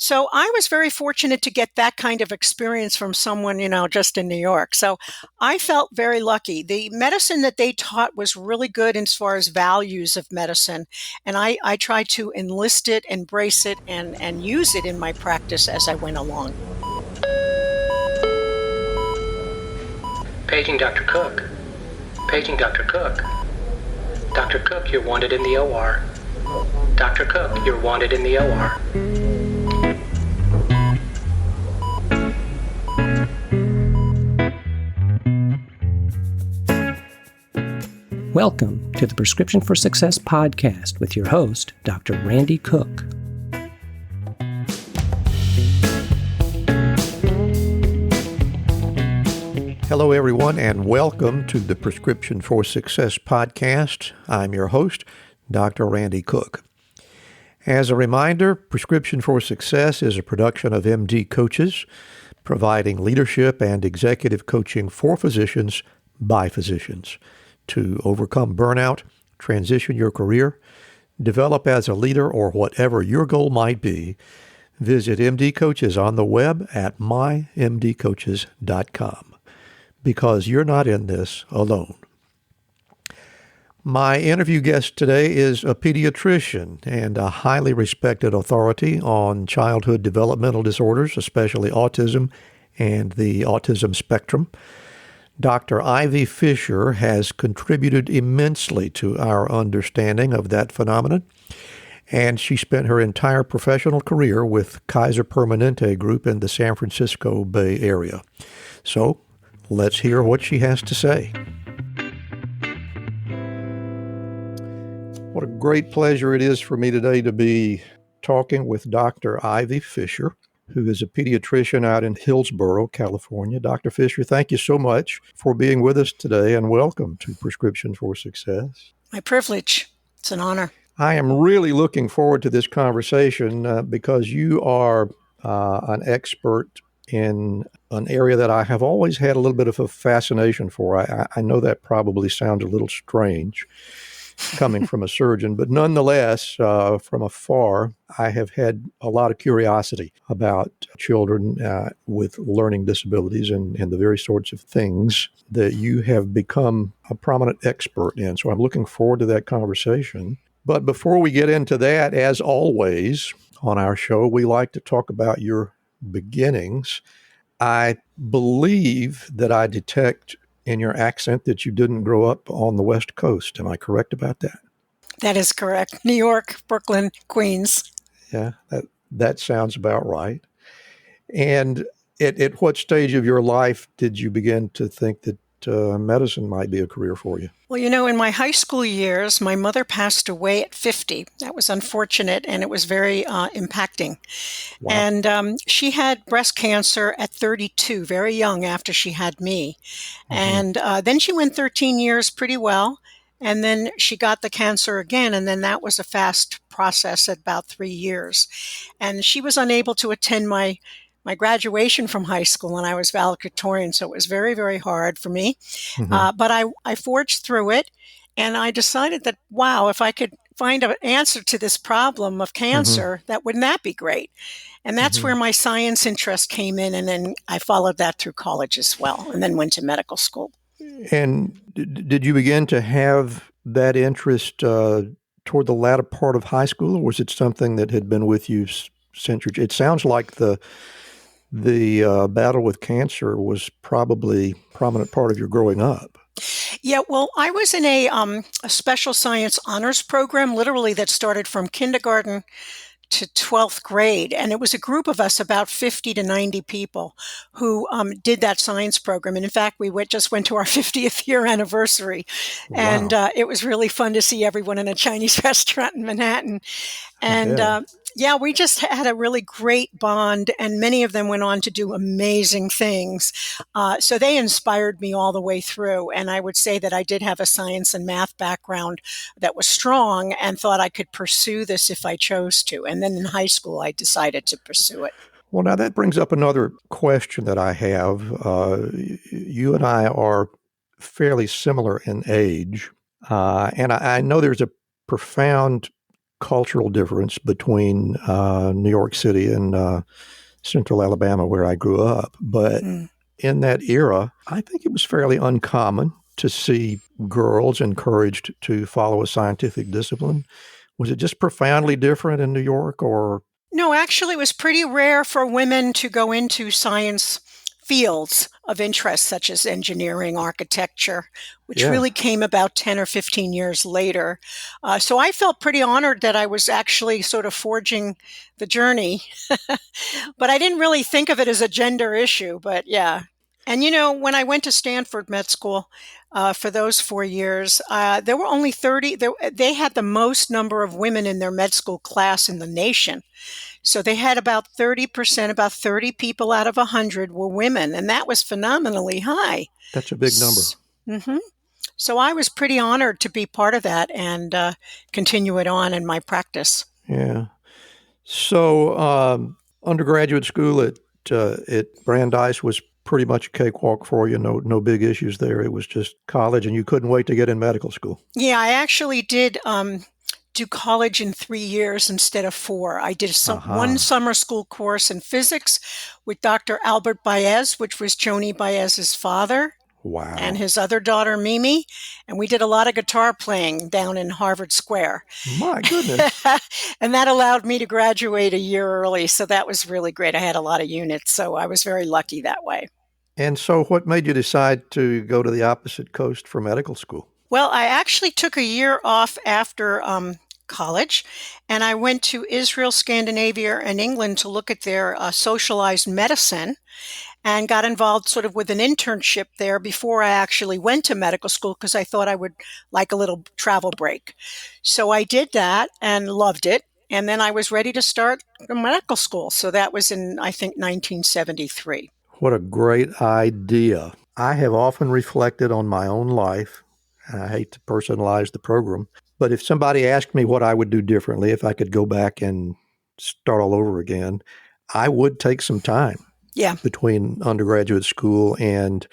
So I was very fortunate to get that kind of experience from someone, just in New York. So I felt very lucky. The medicine that they taught was really good as far as values of medicine. And I tried to enlist it, embrace it, and use it in my practice as I went along. Paging Dr. Cook. Paging Dr. Cook. Dr. Cook, you're wanted in the OR. Dr. Cook, you're wanted in the OR. Welcome to the Prescription for Success podcast with your host, Dr. Randy Cook. Hello, everyone, and welcome to the Prescription for Success podcast. I'm your host, Dr. Randy Cook. As a reminder, Prescription for Success is a production of MD Coaches, providing leadership and executive coaching for physicians by physicians to overcome burnout, transition your career, develop as a leader, or whatever your goal might be. Visit MD Coaches on the web at mymdcoaches.com, because you're not in this alone. My interview guest today is a pediatrician and a highly respected authority on childhood developmental disorders, especially autism and the autism spectrum. Dr. Ivy Fisher has contributed immensely to our understanding of that phenomenon, and she spent her entire professional career with Kaiser Permanente group in the San Francisco Bay Area. So, let's hear what she has to say. What a great pleasure it is for me today to be talking with Dr. Ivy Fisher, who is a pediatrician out in Hillsborough, California. Dr. Fisher, thank you so much for being with us today, and welcome to Prescription for Success. My privilege. It's an honor. I am really looking forward to this conversation because you are an expert in an area that I have always had a little bit of a fascination for. I know that probably sounds a little strange coming from a surgeon, but nonetheless, from afar, I have had a lot of curiosity about children with learning disabilities and the very sorts of things that you have become a prominent expert in. So I'm looking forward to that conversation. But before we get into that, as always on our show, we like to talk about your beginnings. I believe that I detect in your accent that you didn't grow up on the West Coast. Am I correct about that? That is correct. New York, Brooklyn, Queens. Yeah, that sounds about right. And at what stage of your life did you begin to think that medicine might be a career for you? Well, in my high school years, my mother passed away at 50. That was unfortunate, and it was very impacting. Wow. And she had breast cancer at 32, very young after she had me. Mm-hmm. And then she went 13 years pretty well, and then she got the cancer again, and then that was a fast process at about 3 years. And she was unable to attend my graduation from high school, and I was valedictorian, so it was very, very hard for me. Mm-hmm. But I forged through it, and I decided that, wow, if I could find an answer to this problem of cancer, mm-hmm. Wouldn't that be great? And that's mm-hmm. where my science interest came in, and then I followed that through college as well, and then went to medical school. And did you begin to have that interest toward the latter part of high school, or was it something that had been with you since it sounds like the battle with cancer was probably a prominent part of your growing up. Yeah, well, I was in a special science honors program, literally, that started from kindergarten to 12th grade. And it was a group of us, about 50 to 90 people, who did that science program. And in fact, we just went to our 50th year anniversary. Wow. And it was really fun to see everyone in a Chinese restaurant in Manhattan. And yeah, we just had a really great bond, and many of them went on to do amazing things. So they inspired me all the way through. And I would say that I did have a science and math background that was strong and thought I could pursue this if I chose to. And then in high school, I decided to pursue it. Well, now that brings up another question that I have. You and I are fairly similar in age, and I know there's a profound cultural difference between New York City and central Alabama, where I grew up. But in that era, I think it was fairly uncommon to see girls encouraged to follow a scientific discipline. Was it just profoundly different in New York, or? No, actually, it was pretty rare for women to go into science fields of interest, such as engineering, architecture, which really came about 10 or 15 years later. So I felt pretty honored that I was actually sort of forging the journey. But I didn't really think of it as a gender issue, but yeah. And, when I went to Stanford Med School for those 4 years, there were only 30. They had the most number of women in their med school class in the nation. So they had about 30%, about 30 people out of 100 were women, and that was phenomenally high. That's a big number. So I was pretty honored to be part of that and continue it on in my practice. Yeah. So undergraduate school at Brandeis was pretty much a cakewalk for you. No big issues there. It was just college, and you couldn't wait to get in medical school. Yeah, I actually did do college in 3 years instead of 4. I did one summer school course in physics with Dr. Albert Baez, which was Joni Baez's father. Wow. And his other daughter, Mimi. And we did a lot of guitar playing down in Harvard Square. My goodness. And that allowed me to graduate a year early. So that was really great. I had a lot of units. So I was very lucky that way. And so what made you decide to go to the opposite coast for medical school? Well, I actually took a year off after college, and I went to Israel, Scandinavia, and England to look at their socialized medicine, and got involved sort of with an internship there before I actually went to medical school because I thought I would like a little travel break. So I did that and loved it. And then I was ready to start medical school. So that was in, I think, 1973. What a great idea. I have often reflected on my own life, and I hate to personalize the program, but if somebody asked me what I would do differently, if I could go back and start all over again, I would take some time. Yeah. Between undergraduate school and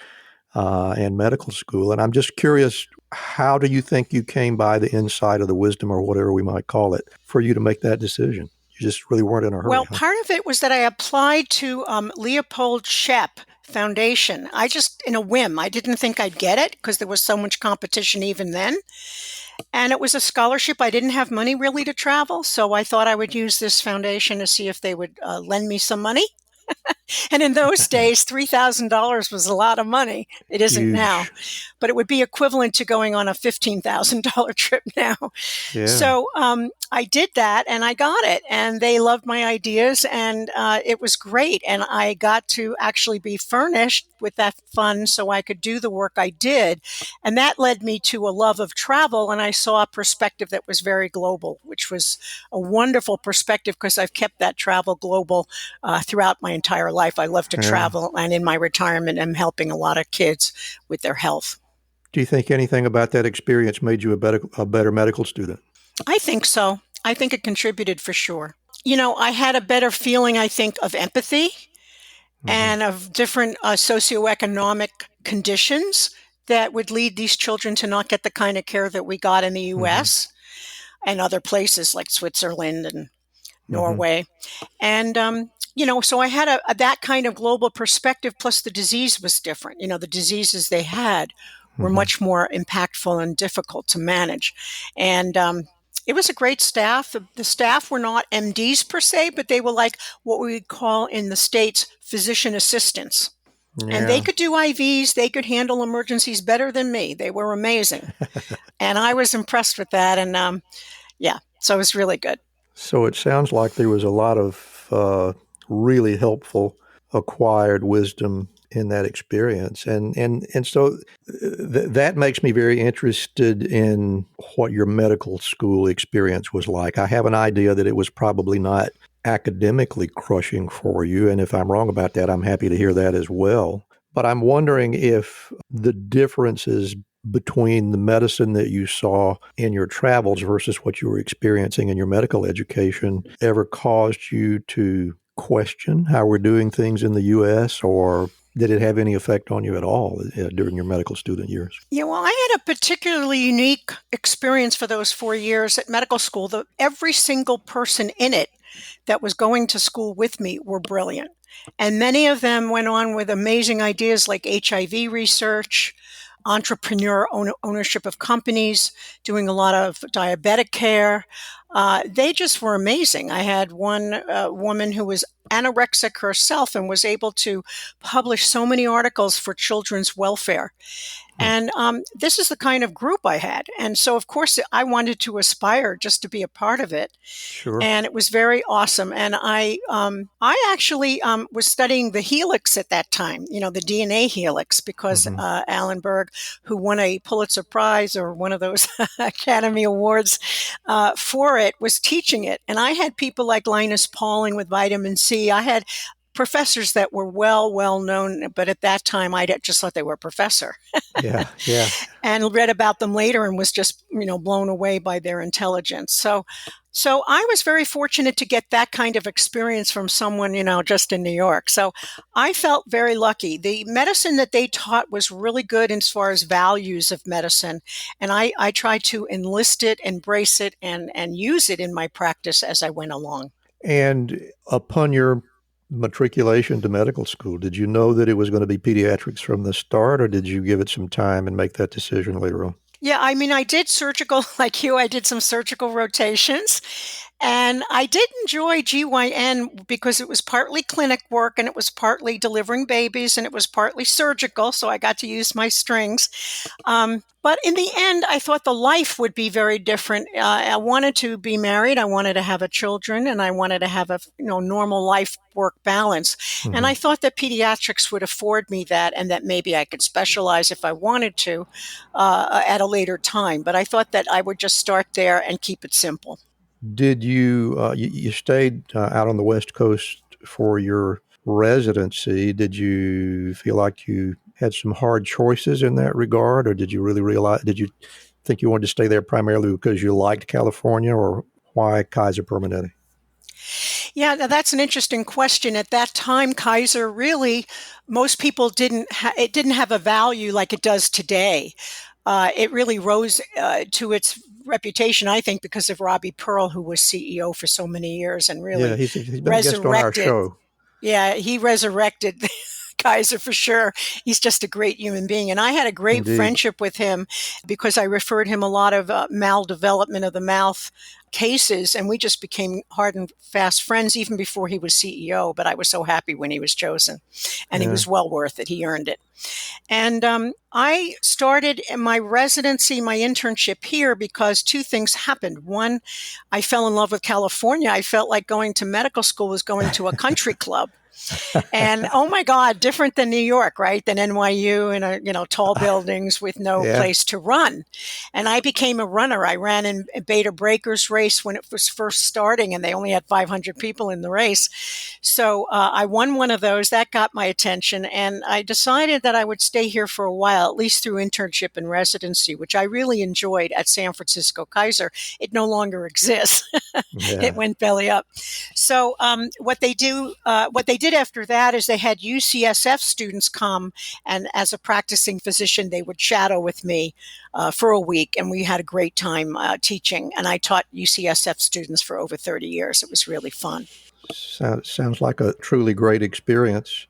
medical school. And I'm just curious, how do you think you came by the insight or the wisdom or whatever we might call it for you to make that decision? You just really weren't in a hurry. Well, part of it was that I applied to Leopold Schepp Foundation. I just, in a whim, I didn't think I'd get it because there was so much competition even then. And it was a scholarship. I didn't have money really to travel. So I thought I would use this foundation to see if they would lend me some money. And in those days, $3,000 was a lot of money. It isn't Huge. now, but it would be equivalent to going on a $15,000 trip now. Yeah. So I did that and I got it, and they loved my ideas, and it was great. And I got to actually be furnished with that fund so I could do the work I did. And that led me to a love of travel. And I saw a perspective that was very global, which was a wonderful perspective because I've kept that travel global throughout my entire life. I love to travel, and in my retirement, I'm helping a lot of kids with their health. Do you think anything about that experience made you a better medical student? I think so. I think it contributed for sure. I had a better feeling, I think, of empathy and of different socioeconomic conditions that would lead these children to not get the kind of care that we got in the U.S. and other places like Switzerland and Norway. And, so I had that kind of global perspective, plus the disease was different. The diseases they had were much more impactful and difficult to manage. And it was a great staff. The staff were not MDs per se, but they were like what we would call in the States physician assistants. Yeah. And they could do IVs. They could handle emergencies better than me. They were amazing. And I was impressed with that. And so it was really good. So it sounds like there was a lot of really helpful acquired wisdom in that experience. And so that makes me very interested in what your medical school experience was like. I have an idea that it was probably not academically crushing for you. And if I'm wrong about that, I'm happy to hear that as well. But I'm wondering if the differences between the medicine that you saw in your travels versus what you were experiencing in your medical education ever caused you to question how we're doing things in the U.S. or did it have any effect on you at all during your medical student years? Yeah, well, I had a particularly unique experience for those 4 years at medical school. Every single person in it that was going to school with me were brilliant. And many of them went on with amazing ideas like HIV research, entrepreneur ownership of companies, doing a lot of diabetic care. They just were amazing. I had one woman who was anorexic herself and was able to publish so many articles for children's welfare. And this is the kind of group I had. And so, of course, I wanted to aspire just to be a part of it. Sure. And it was very awesome. And I actually was studying the helix at that time, the DNA helix, because Alan Berg, who won a Pulitzer Prize or one of those Academy Awards for it, was teaching it. And I had people like Linus Pauling with vitamin C. I had professors that were well known, but at that time I just thought they were a professor. Yeah. And read about them later and was just, blown away by their intelligence. So I was very fortunate to get that kind of experience from someone, just in New York. So I felt very lucky. The medicine that they taught was really good as far as values of medicine. And I tried to enlist it, embrace it, and use it in my practice as I went along. And upon your matriculation to medical school, did you know that it was going to be pediatrics from the start, or did you give it some time and make that decision later on? Yeah, I did surgical like you. I did some surgical rotations, and I did enjoy GYN because it was partly clinic work and it was partly delivering babies and it was partly surgical. So I got to use my strings. But in the end, I thought the life would be very different. I wanted to be married. I wanted to have children, and I wanted to have a normal life work balance. Mm-hmm. And I thought that pediatrics would afford me that, and that maybe I could specialize if I wanted to at a later time. But I thought that I would just start there and keep it simple. Did you stayed out on the West Coast for your residency? Did you feel like you had some hard choices in that regard, or did you did you think you wanted to stay there primarily because you liked California, or why Kaiser Permanente? Yeah, now that's an interesting question. At that time, Kaiser really, most people didn't have a value like it does today. It really rose to its reputation, I think, because of Robbie Pearl, who was CEO for so many years and really he's been a guest on our show. Yeah, he resurrected Kaiser for sure. He's just a great human being. And I had a great friendship with him because I referred him a lot of maldevelopment of the mouth cases, and we just became hard and fast friends even before he was CEO. But I was so happy when he was chosen, and he was well worth it. He earned it. And I started my residency, my internship here because two things happened. One, I fell in love with California. I felt like going to medical school was going to a country club. And oh my God, different than New York, right? Than NYU and tall buildings with no place to run. And I became a runner. I ran in a Beta Breakers race when it was first starting, and they only had 500 people in the race. So I won one of those. That got my attention, and I decided that I would stay here for a while, at least through internship and residency, which I really enjoyed at San Francisco Kaiser. It no longer exists. It went belly up. So what they did after that is they had UCSF students come, and as a practicing physician, they would shadow with me for a week, and we had a great time teaching. And I taught UCSF students for over 30 years. It was really fun. Sounds like a truly great experience.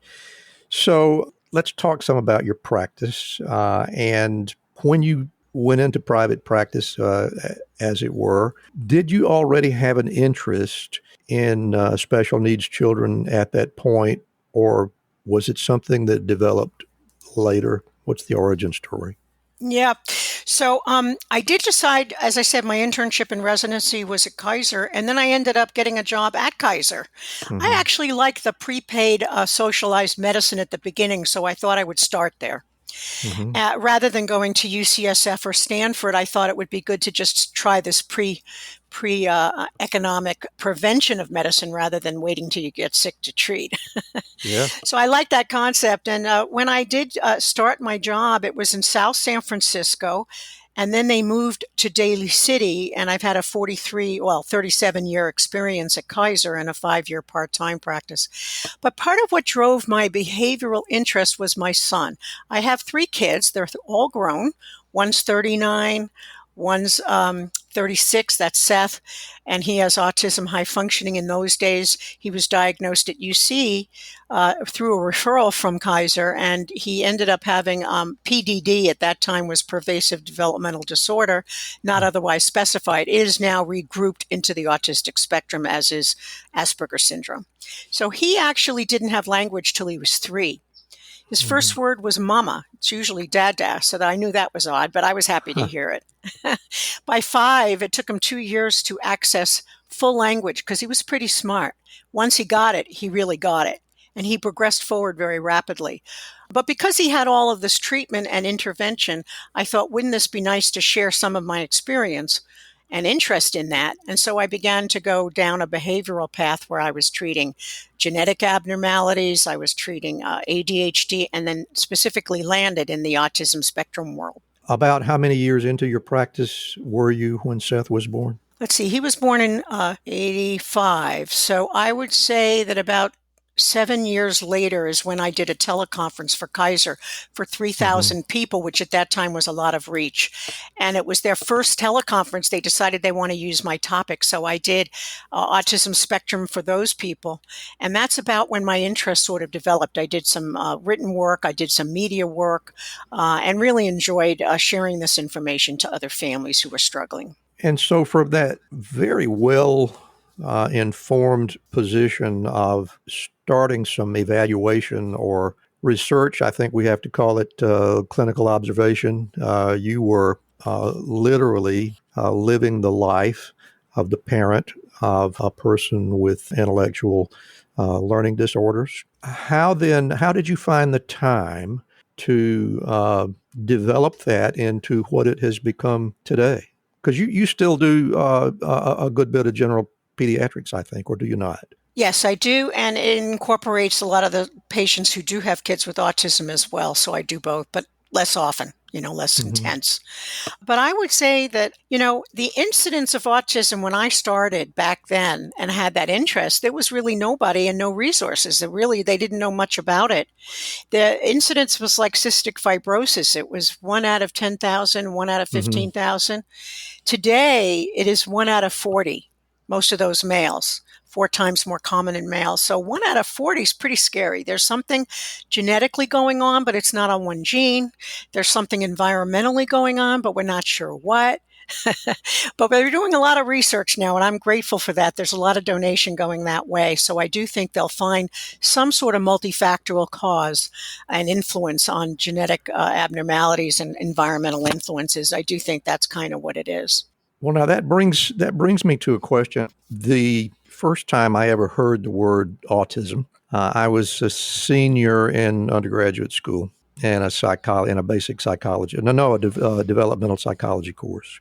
So let's talk some about your practice. And when you went into private practice, as it were, did you already have an interest in special needs children at that point, or was it something that developed later? What's the origin story? Yeah. So I did decide, as I said, my internship and residency was at Kaiser, and then I ended up getting a job at Kaiser. Mm-hmm. I actually liked the prepaid socialized medicine at the beginning, so I thought I would start there. Mm-hmm. Rather than going to UCSF or Stanford, I thought it would be good to just try this pre-economic prevention of medicine rather than waiting till you get sick to treat. So I like that concept. And when I did start my job, it was in South San Francisco. And then they moved to Daly City, and I've had a 37-year experience at Kaiser and a 5-year part-time practice. But part of what drove my behavioral interest was my son. I have 3 kids. They're all grown. One's 39, one's 36, that's Seth, and he has autism high functioning. In those days, he was diagnosed at UC through a referral from Kaiser, and he ended up having PDD. At that time was pervasive developmental disorder, not otherwise specified. It is now regrouped into the autistic spectrum, as is Asperger's syndrome. So he actually didn't have language till he was 3. His first word was mama. It's usually dada, so that I knew that was odd, but I was happy to hear it. By 5, it took him 2 years to access full language because he was pretty smart. Once he got it, he really got it, and he progressed forward very rapidly. But because he had all of this treatment and intervention, I thought, wouldn't this be nice to share some of my experience and interest in that? And so I began to go down a behavioral path where I was treating genetic abnormalities, I was treating ADHD, and then specifically landed in the autism spectrum world. About how many years into your practice were you when Seth was born? Let's see, he was born in 85. So I would say that about 7 years later is when I did a teleconference for Kaiser for 3,000 people, which at that time was a lot of reach. And it was their first teleconference. They decided they want to use my topic. So I did autism spectrum for those people. And that's about when my interest sort of developed. I did some written work. I did some media work and really enjoyed sharing this information to other families who were struggling. And so from that very well informed position of starting some evaluation or research, I think we have to call it clinical observation. You were literally living the life of the parent of a person with intellectual learning disorders. How did you find the time to develop that into what it has become today? Because you still do a good bit of general pediatrics, I think, or do you not? Yes, I do. And it incorporates a lot of the patients who do have kids with autism as well. So I do both, but less often, less intense. But I would say that, the incidence of autism when I started back then and had that interest, there was really nobody and no resources. They didn't know much about it. The incidence was like cystic fibrosis. It was 1 out of 10,000, 1 out of 15,000. Today, it is 1 out of 40. Most of those males, 4 times more common in males. So 1 out of 40 is pretty scary. There's something genetically going on, but it's not on one gene. There's something environmentally going on, but we're not sure what. But we're doing a lot of research now, and I'm grateful for that. There's a lot of donation going that way. So I do think they'll find some sort of multifactorial cause and influence on genetic abnormalities and environmental influences. I do think that's kind of what it is. Well, now that brings me to a question. The first time I ever heard the word autism, I was a senior in undergraduate school and a basic psychology, a developmental psychology course.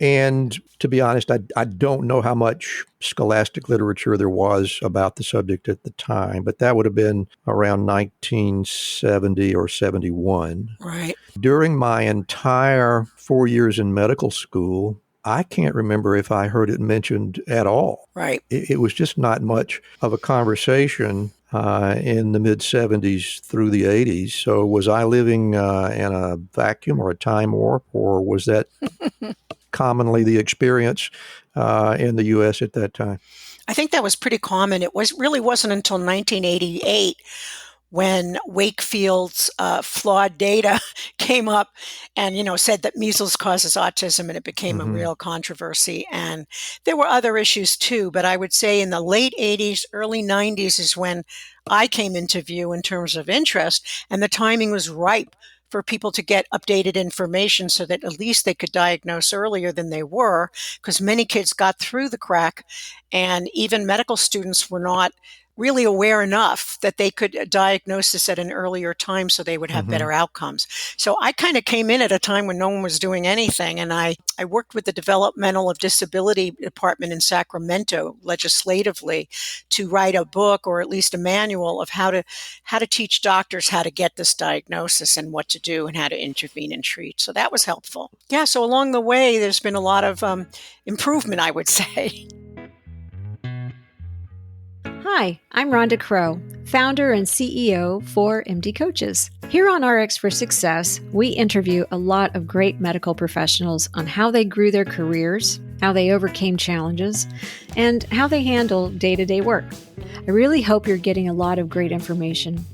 And to be honest, I don't know how much scholastic literature there was about the subject at the time, but that would have been around 1970 or 71. Right. During my entire 4 years in medical school, I can't remember if I heard it mentioned at all. Right. It was just not much of a conversation in the mid-70s through the 80s. So was I living in a vacuum or a time warp, or was that commonly the experience in the U.S. at that time? I think that was pretty common. It really wasn't until 1988 when Wakefield's flawed data came up and, said that measles causes autism, and it became a real controversy. And there were other issues too, but I would say in the late 80s, early 90s is when I came into view in terms of interest, and the timing was ripe for people to get updated information so that at least they could diagnose earlier than they were, because many kids got through the crack, and even medical students were not really aware enough that they could diagnose this at an earlier time so they would have better outcomes. So I kind of came in at a time when no one was doing anything, and I worked with the Developmental of Disability Department in Sacramento legislatively to write a book, or at least a manual, of how to teach doctors how to get this diagnosis and what to do and how to intervene and treat. So that was helpful. Yeah, so along the way, there's been a lot of improvement, I would say. Hi, I'm Rhonda Crow, founder and CEO for MD Coaches. Here on RX for Success, we interview a lot of great medical professionals on how they grew their careers, how they overcame challenges, and how they handle day-to-day work. I really hope you're getting a lot of great information.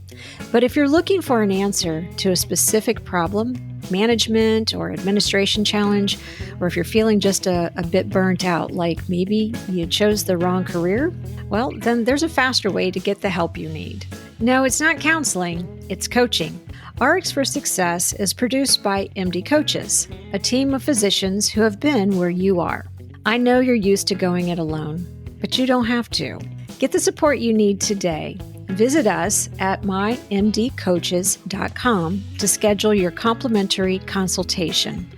But if you're looking for an answer to a specific problem, management or administration challenge, or if you're feeling just a bit burnt out, like maybe you chose the wrong career, well, then there's a faster way to get the help you need. No, it's not counseling, it's coaching. RX for Success is produced by MD Coaches, a team of physicians who have been where you are. I know you're used to going it alone, but you don't have to. Get the support you need today. Visit us at mymdcoaches.com to schedule your complimentary consultation.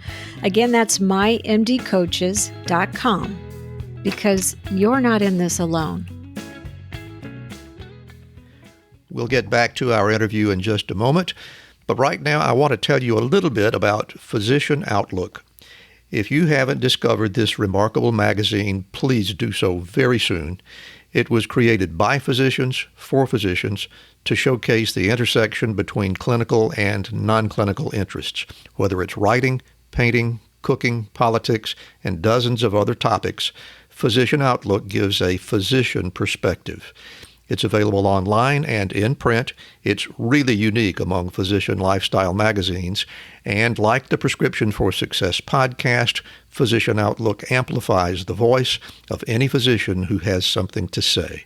Again, that's mymdcoaches.com, because you're not in this alone. We'll get back to our interview in just a moment, but right now I want to tell you a little bit about Physician Outlook. If you haven't discovered this remarkable magazine, please do so very soon. It was created by physicians for physicians to showcase the intersection between clinical and non-clinical interests, whether it's writing, painting, cooking, politics, and dozens of other topics. Physician Outlook gives a physician perspective. It's available online and in print. It's really unique among physician lifestyle magazines. And like the Prescription for Success podcast, Physician Outlook amplifies the voice of any physician who has something to say.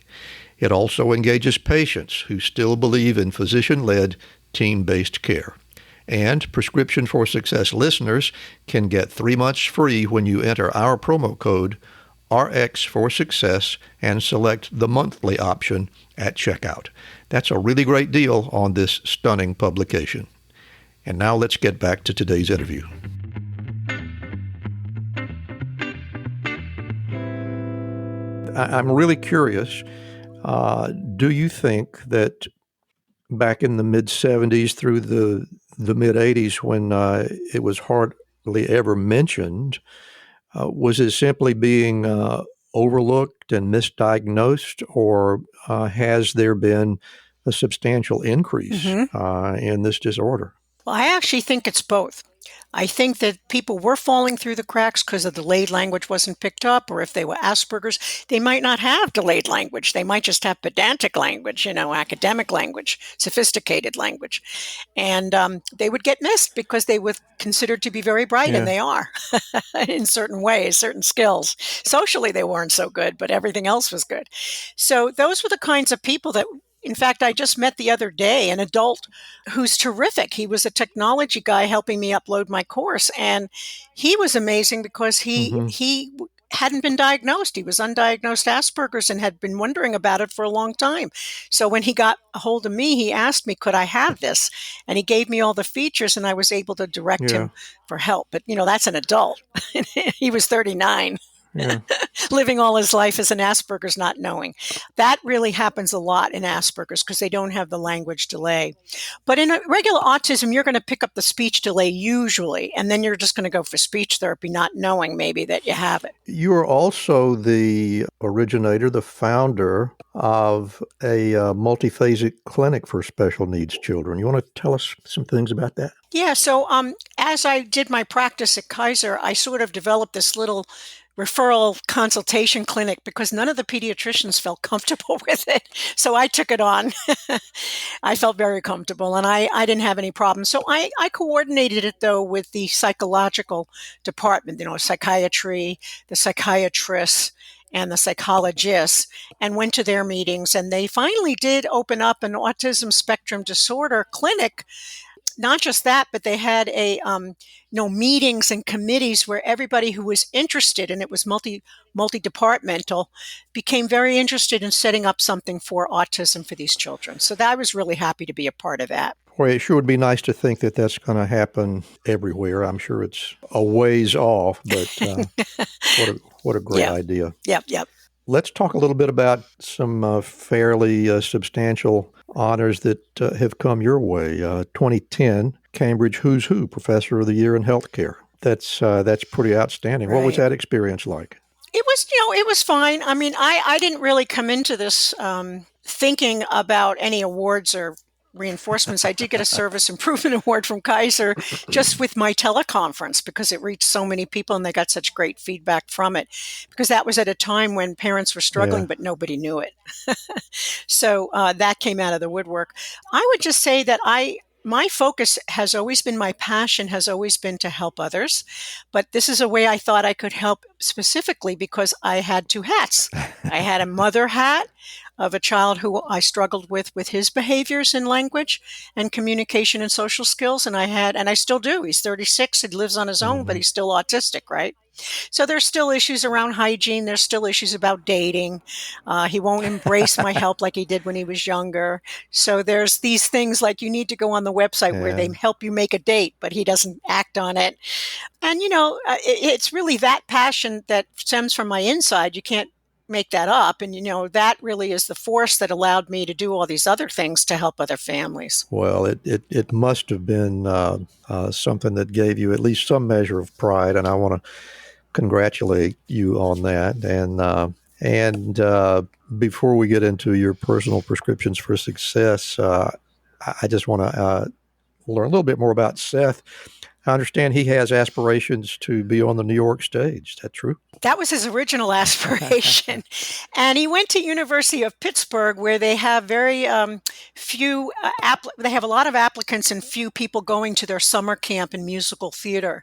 It also engages patients who still believe in physician-led, team-based care. And Prescription for Success listeners can get 3 months free when you enter our promo code RX for Success and select the monthly option at checkout. That's a really great deal on this stunning publication. And now let's get back to today's interview. I'm really curious. Do you think that back in the mid-'70s through the mid-'80s, when it was hardly ever mentioned, was it simply being overlooked and misdiagnosed, or has there been a substantial increase in this disorder? Well, I actually think it's both. I think that people were falling through the cracks because the delayed language wasn't picked up, or if they were Asperger's, they might not have delayed language. They might just have pedantic language, academic language, sophisticated language. And they would get missed because they were considered to be very bright, and they are in certain ways, certain skills. Socially, they weren't so good, but everything else was good. So those were the kinds of people that, in fact, I just met the other day an adult who's terrific. He was a technology guy helping me upload my course, and he was amazing because he hadn't been diagnosed. He was undiagnosed Asperger's and had been wondering about it for a long time. So when he got a hold of me, he asked me, could I have this? And he gave me all the features, and I was able to direct him for help. But, that's an adult. He was 39. Yeah. Living all his life as an Asperger's, not knowing. That really happens a lot in Asperger's because they don't have the language delay. But in a regular autism, you're going to pick up the speech delay usually, and then you're just going to go for speech therapy, not knowing maybe that you have it. You are also the originator, the founder of a multiphasic clinic for special needs children. You want to tell us some things about that? Yeah, so as I did my practice at Kaiser, I sort of developed this little referral consultation clinic because none of the pediatricians felt comfortable with it. So I took it on. I felt very comfortable, and I didn't have any problems. So I coordinated it, though, with the psychological department, psychiatry, the psychiatrists, and the psychologists, and went to their meetings. And they finally did open up an autism spectrum disorder clinic not just that, but they had meetings and committees where everybody who was interested, and it was multi-departmental, became very interested in setting up something for autism for these children. So I was really happy to be a part of that. Well, it sure would be nice to think that that's going to happen everywhere. I'm sure it's a ways off, but what a great idea. Yep. Let's talk a little bit about some fairly substantial honors that have come your way. 2010, Cambridge Who's Who, Professor of the Year in Healthcare. That's pretty outstanding. Right. What was that experience like? It was fine. I mean, I didn't really come into this thinking about any awards or reinforcements. I did get a service improvement award from Kaiser just with my teleconference because it reached so many people and they got such great feedback from it, because that was at a time when parents were struggling, but nobody knew it. So that came out of the woodwork. I would just say that my focus has always been, my passion has always been to help others. But this is a way I thought I could help specifically because I had two hats. I had a mother hat of a child who I struggled with his behaviors in language and communication and social skills. And I still do. He's 36. He lives on his own, but he's still autistic, right? So there's still issues around hygiene. There's still issues about dating. He won't embrace my help like he did when he was younger. So there's these things like you need to go on the website where they help you make a date, but he doesn't act on it. And, it's really that passion that stems from my inside. You can't make that up. And, that really is the force that allowed me to do all these other things to help other families. Well, it must have been something that gave you at least some measure of pride. And I want to congratulate you on that. And before we get into your personal prescriptions for success, I just want to learn a little bit more about Seth. I understand he has aspirations to be on the New York stage. Is that true? That was his original aspiration. And he went to University of Pittsburgh, where they have very few, they have a lot of applicants and few people going to their summer camp in musical theater.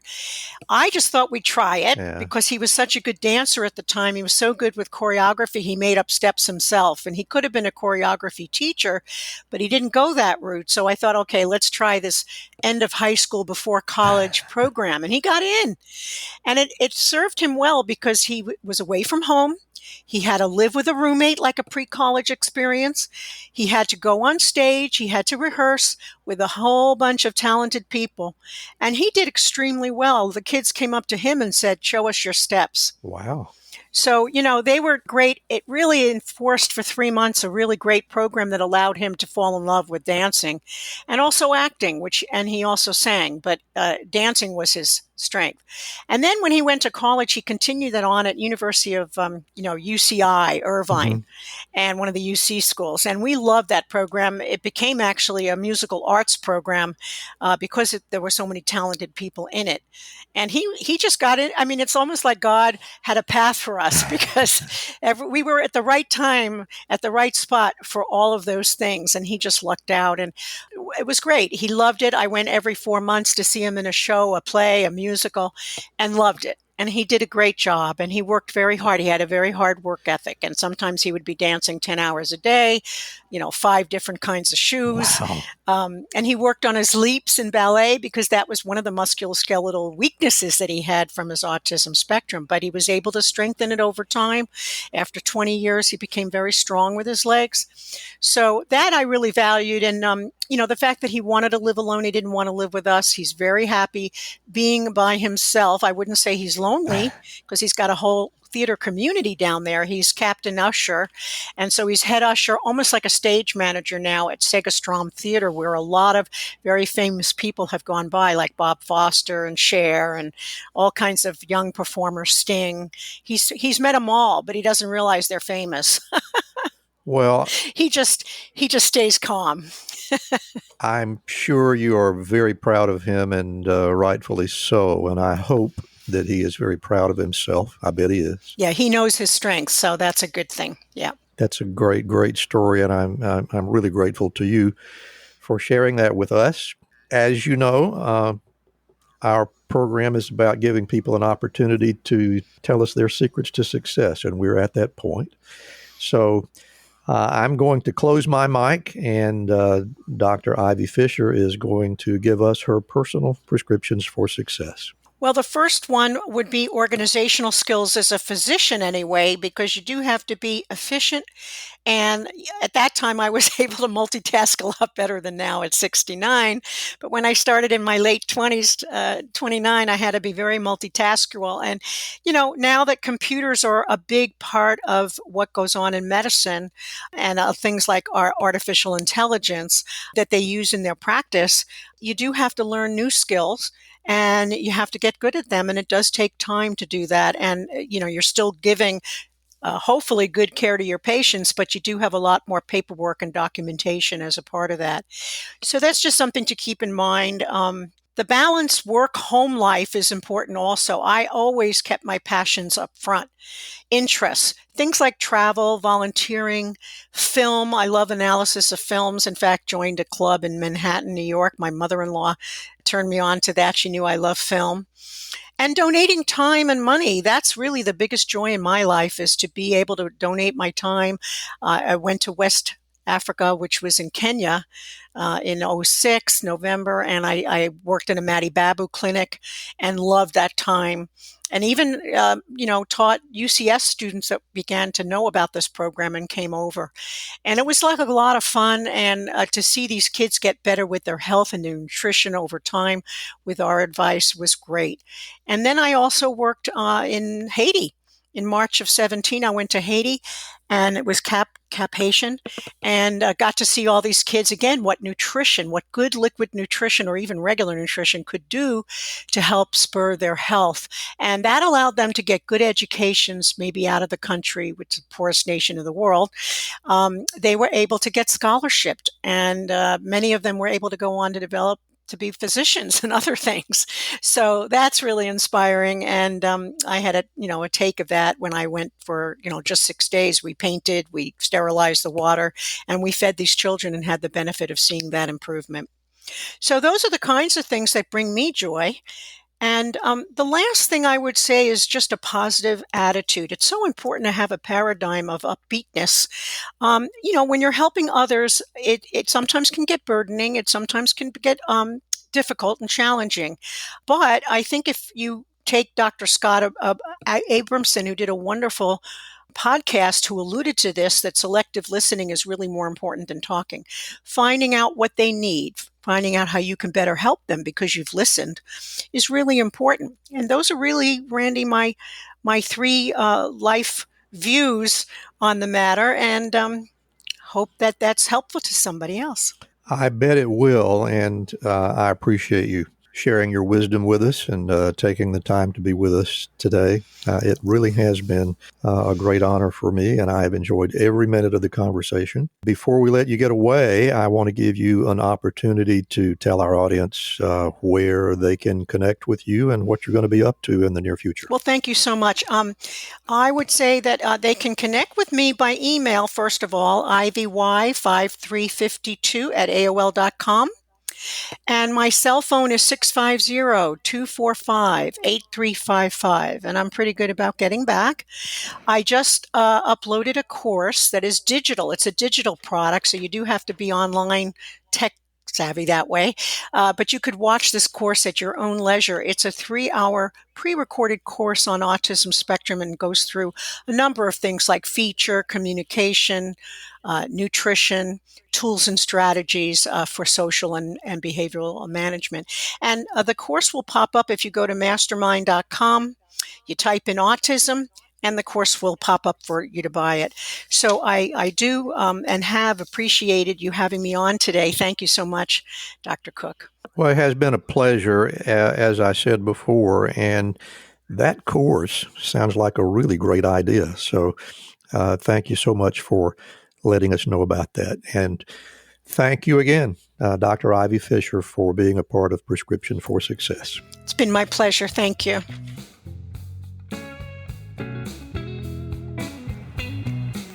I just thought we'd try it because he was such a good dancer at the time. He was so good with choreography. He made up steps himself, and he could have been a choreography teacher, but he didn't go that route. So I thought, okay, let's try this end of high school before college program. And he got in, and it served him well because he was away from home. He had to live with a roommate like a pre-college experience. He had to go on stage. He had to rehearse with a whole bunch of talented people. And he did extremely well. The kids came up to him and said, "Show us your steps." Wow. So, they were great. It really enforced for 3 months a really great program that allowed him to fall in love with dancing and also acting, and he also sang, but dancing was his strength. And then when he went to college, he continued that on at University of, UCI, Irvine, and one of the UC schools. And we loved that program. It became actually a musical arts program because there were so many talented people in it. And he just got in. I mean, it's almost like God had a path for us because we were at the right time, at the right spot for all of those things. And he just lucked out. And it was great. He loved it. I went every 4 months to see him in a show, a play, a musical, and loved it. And he did a great job, and he worked very hard. He had a very hard work ethic, and sometimes he would be dancing 10 hours a day, 5 different kinds of shoes. Wow. And he worked on his leaps in ballet because that was one of the musculoskeletal weaknesses that he had from his autism spectrum, but he was able to strengthen it over time. After 20 years, he became very strong with his legs. So that I really valued. And, the fact that he wanted to live alone, he didn't want to live with us. He's very happy being by himself. I wouldn't say he's lonely because he's got a whole theater community down there. He's captain usher. And so he's head usher, almost like a stage manager now at Segerstrom Theater, where a lot of very famous people have gone by, like Bob Foster and Cher and all kinds of young performers, Sting. He's met them all, but he doesn't realize they're famous. Well, he just stays calm. I'm sure you are very proud of him, and rightfully so. And I hope that he is very proud of himself. I bet he is. Yeah, he knows his strengths, so that's a good thing. Yeah, that's a great, great story, and I'm really grateful to you for sharing that with us. As you know, our program is about giving people an opportunity to tell us their secrets to success, and we're at that point. So I'm going to close my mic, and Dr. Ivy Fisher is going to give us her personal prescriptions for success. Well, the first one would be organizational skills as a physician anyway, because you do have to be efficient. And at that time, I was able to multitask a lot better than now at 69. But when I started in my late 20s, 29, I had to be very multitaskable. And, now that computers are a big part of what goes on in medicine and things like our artificial intelligence that they use in their practice, you do have to learn new skills. And you have to get good at them. And it does take time to do that. And, you're still giving hopefully good care to your patients, but you do have a lot more paperwork and documentation as a part of that. So that's just something to keep in mind. The balanced work-home life is important also. I always kept my passions up front. Interests, things like travel, volunteering, film. I love analysis of films. In fact, joined a club in Manhattan, New York. My mother-in-law turned me on to that. She knew I love film. And donating time and money, that's really the biggest joy in my life, is to be able to donate my time. I went to West Africa, which was in Kenya in 2006, November, and I worked in a Matibabu clinic and loved that time. And even, taught UCS students that began to know about this program and came over. And it was like a lot of fun. And to see these kids get better with their health and their nutrition over time with our advice was great. And then I also worked in Haiti. In March of 17, I went to Haiti, and it was Cap-Haitian, and got to see all these kids, again, what good liquid nutrition or even regular nutrition could do to help spur their health. And that allowed them to get good educations, maybe out of the country, which is the poorest nation in the world. They were able to get scholarship, and many of them were able to go on to be physicians and other things. So that's really inspiring. And I had a take of that when I went for, just 6 days. We painted, we sterilized the water, and we fed these children and had the benefit of seeing that improvement. So those are the kinds of things that bring me joy. And the last thing I would say is just a positive attitude. It's so important to have a paradigm of upbeatness. When you're helping others, it sometimes can get burdening. It sometimes can get difficult and challenging. But I think if you take Dr. Scott Abramson, who did a wonderful podcast, who alluded to this, that selective listening is really more important than talking. Finding out what they need, finding out how you can better help them because you've listened, is really important. And those are really, Randy, my 3 life views on the matter, and hope that that's helpful to somebody else. I bet it will, and I appreciate you sharing your wisdom with us and taking the time to be with us today. It really has been a great honor for me, and I have enjoyed every minute of the conversation. Before we let you get away, I want to give you an opportunity to tell our audience where they can connect with you and what you're going to be up to in the near future. Well, thank you so much. I would say that they can connect with me by email, first of all, ivy5352@aol.com. And my cell phone is 650-245-8355, and I'm pretty good about getting back. I just uploaded a course that is digital. It's a digital product, so you do have to be online tech savvy that way. But you could watch this course at your own leisure. It's a 3-hour pre-recorded course on autism spectrum and goes through a number of things like feature, communication, nutrition, tools and strategies for social and behavioral management. And the course will pop up if you go to mastermind.com, you type in autism, and the course will pop up for you to buy it. So I do and have appreciated you having me on today. Thank you so much, Dr. Cook. Well, it has been a pleasure, as I said before, and that course sounds like a really great idea. So thank you so much for letting us know about that. And thank you again, Dr. Ivy Fisher, for being a part of Prescription for Success. It's been my pleasure. Thank you.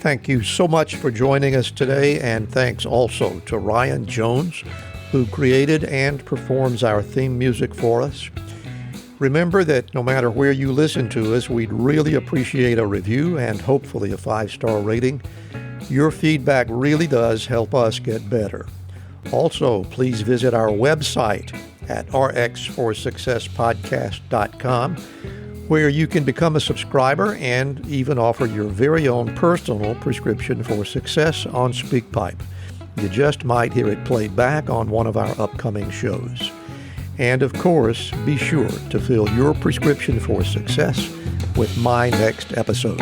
Thank you so much for joining us today, and thanks also to Ryan Jones, who created and performs our theme music for us. Remember that no matter where you listen to us, we'd really appreciate a review and hopefully a 5-star rating. Your feedback really does help us get better. Also, please visit our website at rxforsuccesspodcast.com, where you can become a subscriber and even offer your very own personal prescription for success on SpeakPipe. You just might hear it played back on one of our upcoming shows. And of course, be sure to fill your prescription for success with my next episode.